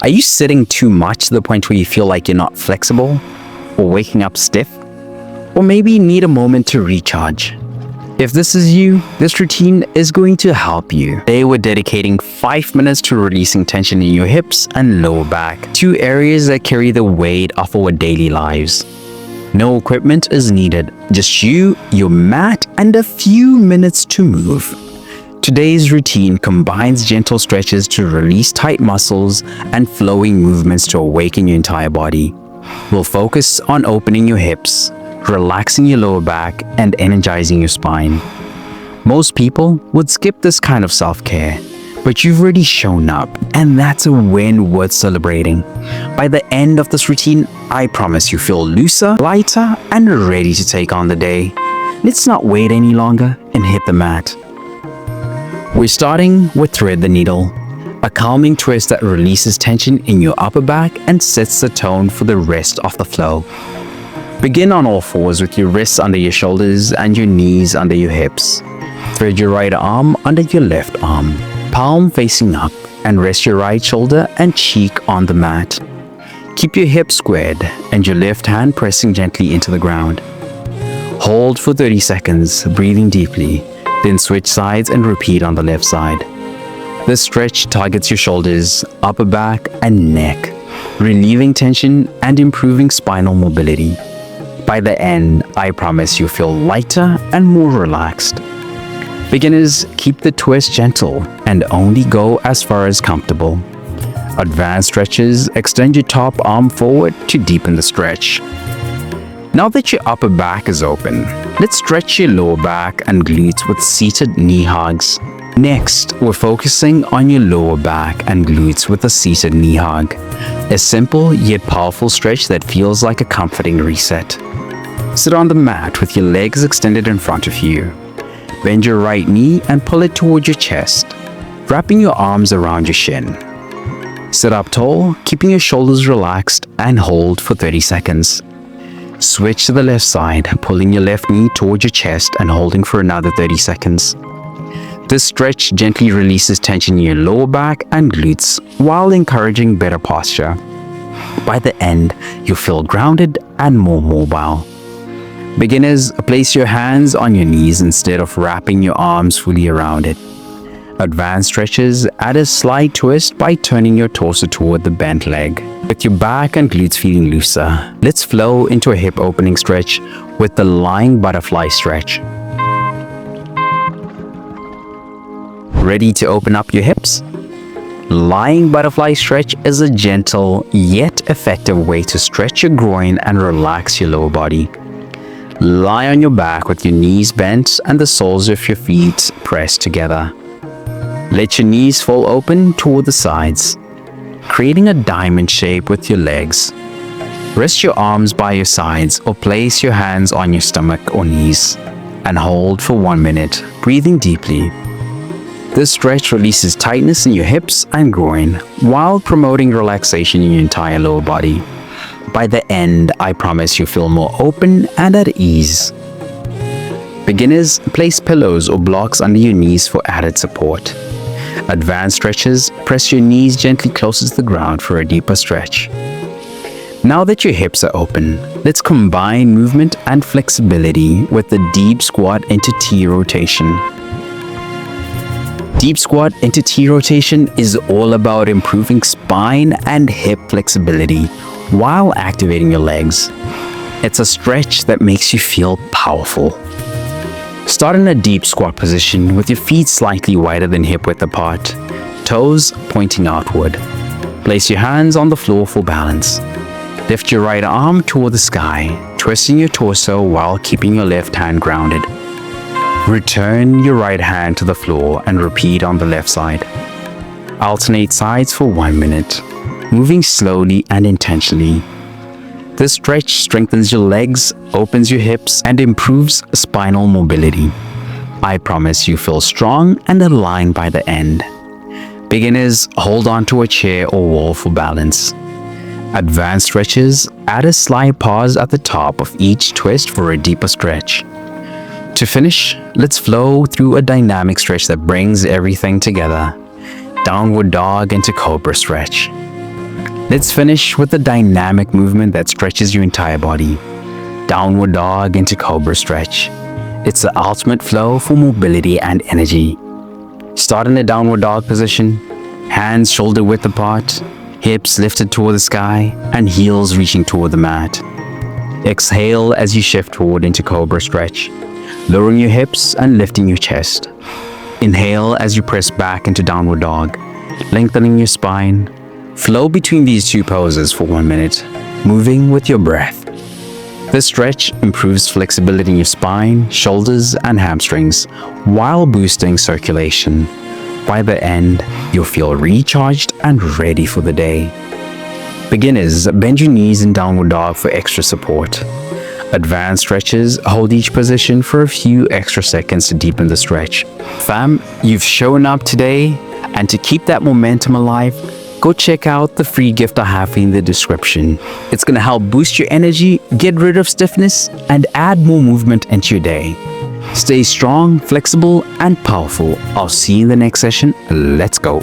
Are you sitting too much to the point where you feel like you're not flexible? Or waking up stiff? Or maybe need a moment to recharge? If this is you, this routine is going to help you. Today we're dedicating 5 minutes to releasing tension in your hips and lower back, two areas that carry the weight of our daily lives. No equipment is needed, just you, your mat, and a few minutes to move. Today's routine combines gentle stretches to release tight muscles and flowing movements to awaken your entire body. We'll focus on opening your hips, relaxing your lower back, and energizing your spine. Most people would skip this kind of self-care, but you've already shown up, and that's a win worth celebrating. By the end of this routine, I promise you feel looser, lighter, and ready to take on the day. Let's not wait any longer and hit the mat. We're starting with thread the needle, a calming twist that releases tension in your upper back and sets the tone for the rest of the flow. Begin on all fours with your wrists under your shoulders and your knees under your hips. Thread your right arm under your left arm, palm facing up, and rest your right shoulder and cheek on the mat. Keep your hips squared and your left hand pressing gently into the ground. Hold for 30 seconds, breathing deeply, then switch sides and repeat on the left side. This stretch targets your shoulders, upper back, and neck, relieving tension and improving spinal mobility. By the end, I promise you feel lighter and more relaxed. Beginners, keep the twist gentle and only go as far as comfortable. Advanced stretches, extend your top arm forward to deepen the stretch. Now that your upper back is open, let's stretch your lower back and glutes with seated knee hugs. Next, we're focusing on your lower back and glutes with a seated knee hug. A simple yet powerful stretch that feels like a comforting reset. Sit on the mat with your legs extended in front of you. Bend your right knee and pull it towards your chest, wrapping your arms around your shin. Sit up tall, keeping your shoulders relaxed, and hold for 30 seconds. Switch to the left side, pulling your left knee towards your chest and holding for another 30 seconds. This stretch gently releases tension in your lower back and glutes while encouraging better posture. By the end, you'll feel grounded and more mobile. Beginners, place your hands on your knees instead of wrapping your arms fully around it. Advanced stretches add a slight twist by turning your torso toward the bent leg. With your back and glutes feeling looser, let's flow into a hip opening stretch with the lying butterfly stretch. Ready to open up your hips? Lying butterfly stretch is a gentle yet effective way to stretch your groin and relax your lower body. Lie on your back with your knees bent and the soles of your feet pressed together. Let your knees fall open toward the sides, creating a diamond shape with your legs. Rest your arms by your sides or place your hands on your stomach or knees and hold for 1 minute, breathing deeply. This stretch releases tightness in your hips and groin while promoting relaxation in your entire lower body. By the end, I promise you feel more open and at ease. Beginners, place pillows or blocks under your knees for added support. Advanced stretches, press your knees gently closer to the ground for a deeper stretch. Now that your hips are open, let's combine movement and flexibility with the deep squat into T rotation. Deep squat into T rotation is all about improving spine and hip flexibility while activating your legs. It's a stretch that makes you feel powerful. Start in a deep squat position with your feet slightly wider than hip width apart, toes pointing outward. Place your hands on the floor for balance. Lift your right arm toward the sky, twisting your torso while keeping your left hand grounded. Return your right hand to the floor and repeat on the left side. Alternate sides for 1 minute, moving slowly and intentionally. This stretch strengthens your legs, opens your hips, and improves spinal mobility. I promise you feel strong and aligned by the end. Beginners, hold on to a chair or wall for balance. Advanced stretches, add a slight pause at the top of each twist for a deeper stretch. To finish, let's flow through a dynamic stretch that brings everything together. Downward dog into cobra stretch. Let's finish with a dynamic movement that stretches your entire body. Downward dog into cobra stretch. It's the ultimate flow for mobility and energy. Start in a downward dog position, hands shoulder width apart, hips lifted toward the sky, and heels reaching toward the mat. Exhale as you shift forward into cobra stretch, lowering your hips and lifting your chest. Inhale as you press back into downward dog, lengthening your spine. Flow between these two poses for 1 minute, moving with your breath. This stretch improves flexibility in your spine, shoulders, and hamstrings while boosting circulation. By the end, you'll feel recharged and ready for the day. Beginners, bend your knees in downward dog for extra support. Advanced stretches, hold each position for a few extra seconds to deepen the stretch. Fam, you've shown up today, and to keep that momentum alive, go check out the free gift I have in the description. It's going to help boost your energy, get rid of stiffness, and add more movement into your day. Stay strong, flexible, and powerful. I'll see you in the next session. Let's go.